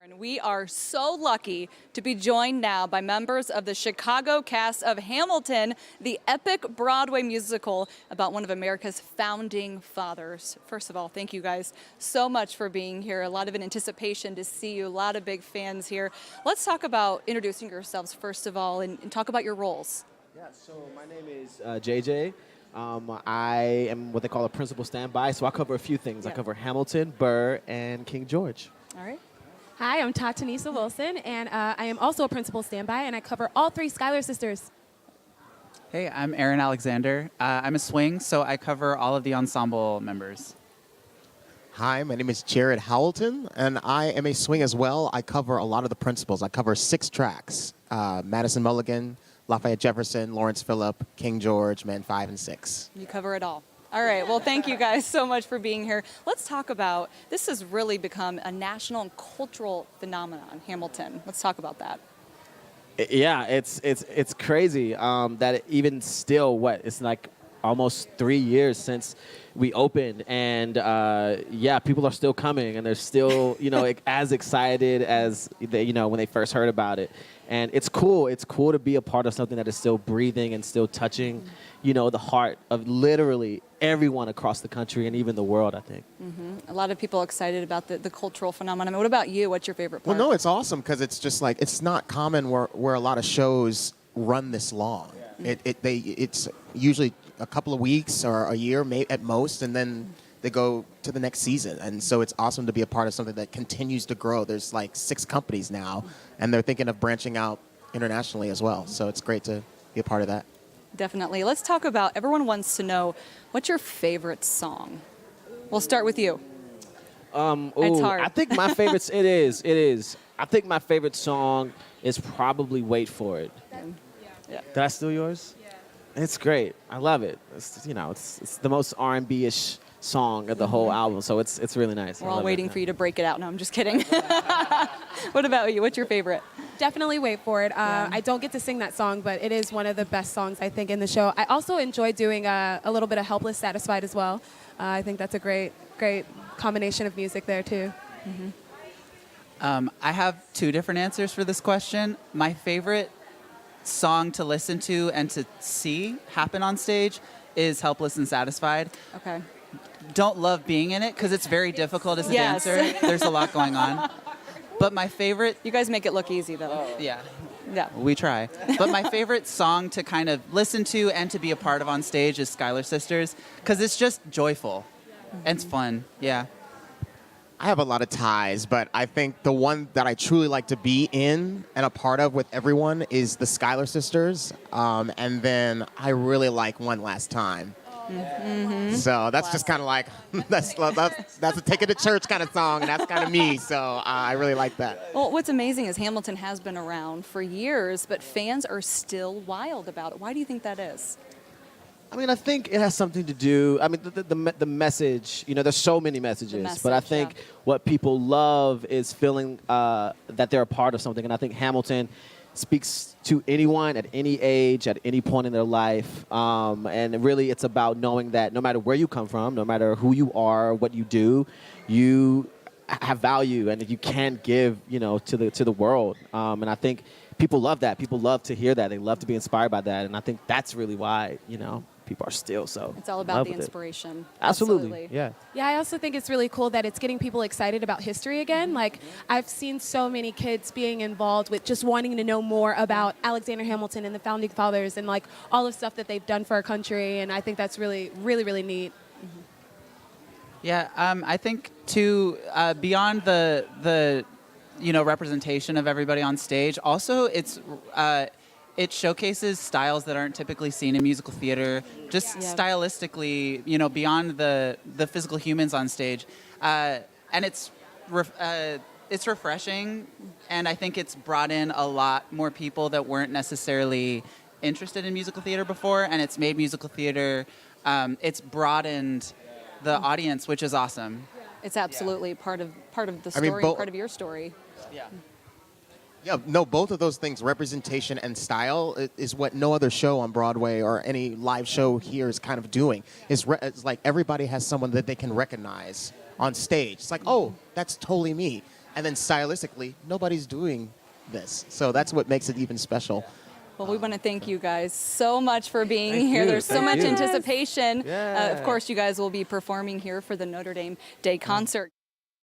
And we are so lucky to be joined now by members of the Chicago cast of Hamilton, the epic Broadway musical about one of America's founding fathers. First of all, thank you guys so much for being here. A lot of anticipation to see you, a lot of big fans here. Let's talk about introducing yourselves first of all and talk about your roles. Yeah, so my name is JJ. I am what they call a principal standby, so I cover a few things. Yeah. I cover Hamilton, Burr, and King George. All right. Hi, I'm Tatanisa Wilson, and I am also a principal standby, and I cover all three Schuyler sisters. Hey, I'm Aaron Alexander. I'm a swing, so I cover all of the ensemble members. Hi, my name is Jared Howelton, and I am a swing as well. I cover a lot of the principals. I cover 6 tracks, Madison Mulligan, Lafayette Jefferson, Lawrence Phillip, King George, Man 5 and 6. You cover it all. All right. Well, thank you guys so much for being here. Let's talk about, this has really become a national and cultural phenomenon, Hamilton. Let's talk about that. Yeah, it's crazy that even still, it's like almost 3 years since we opened, and yeah, people are still coming, and they're still, as excited as they, when they first heard about it. And it's cool. It's cool to be a part of something that is still breathing and still touching, the heart of literally everyone across the country and even the world, I think. A lot of people excited about the cultural phenomenon. What about you? What's your favorite part? Well, no, it's awesome because it's just like, it's not common where a lot of shows run this long. Yeah. It's usually a couple of weeks or a year at most, and then they go to the next season. And so it's awesome to be a part of something that continues to grow. There's like 6 companies now, and they're thinking of branching out internationally as well. So it's great to be a part of that. Definitely. Let's talk about, everyone wants to know, what's your favorite song? We'll start with you. It's hard. I think my favorite, it is. I think my favorite song is probably Wait For It. Yeah. Did I steal yours? Yeah. It's great. I love it. It's the most R&B-ish song of the whole album, so it's really nice. We're all waiting for you to break it out. No, I'm just kidding. What about you? What's your favorite? Definitely Wait For It. I don't get to sing that song, but it is one of the best songs, I think, in the show. I also enjoy doing a little bit of Helpless Satisfied as well. I think that's a great combination of music there, too. I have 2 different answers for this question. My favorite song to listen to and to see happen on stage is Helpless and Satisfied. Okay. Don't love being in it because it's very difficult as a Yes. dancer. There's a lot going on. But my favorite... You guys make it look easy, though. Yeah. Yeah. We try. But my favorite song to kind of listen to and to be a part of on stage is Schuyler Sisters because it's just joyful and it's fun. Yeah. I have a lot of ties, but I think the one that I truly like to be in and a part of with everyone is the Schuyler Sisters. And then I really like One Last Time. So that's just kind of like, that's a take it to church kind of song, and that's kind of me. So I really like that. Well, what's amazing is Hamilton has been around for years, but fans are still wild about it. Why do you think that is? I mean, I think it has something to do. I mean, the message. There's so many messages, but I think what people love is feeling that they're a part of something, and I think Hamilton speaks to anyone at any age, at any point in their life, and really, it's about knowing that no matter where you come from, no matter who you are, what you do, you have value, and you can give, to the world. And I think people love that. People love to hear that. They love to be inspired by that, and I think that's really why, people are still so. It's all about the inspiration. Absolutely. Yeah. Yeah, I also think it's really cool that it's getting people excited about history again. Like, I've seen so many kids being involved with just wanting to know more about Alexander Hamilton and the Founding Fathers and, like, all the stuff that they've done for our country. And I think that's really, really, really neat. Yeah, I think, too, beyond the representation of everybody on stage, also it showcases styles that aren't typically seen in musical theater, just stylistically, beyond the physical humans on stage. And it's refreshing, and I think it's brought in a lot more people that weren't necessarily interested in musical theater before, and it's made musical theater, it's broadened the audience, which is awesome. It's absolutely part of the story, part of your story. Yeah. Yeah, no, both of those things, representation and style, is what no other show on Broadway or any live show here is kind of doing. It's like everybody has someone that they can recognize on stage. It's like, oh, that's totally me. And then stylistically, nobody's doing this. So that's what makes it even special. Well, we want to thank you guys so much for being Thank here. you. There's so Thank much you. anticipation. Yeah. Of course, you guys will be performing here for the Notre Dame Day concert.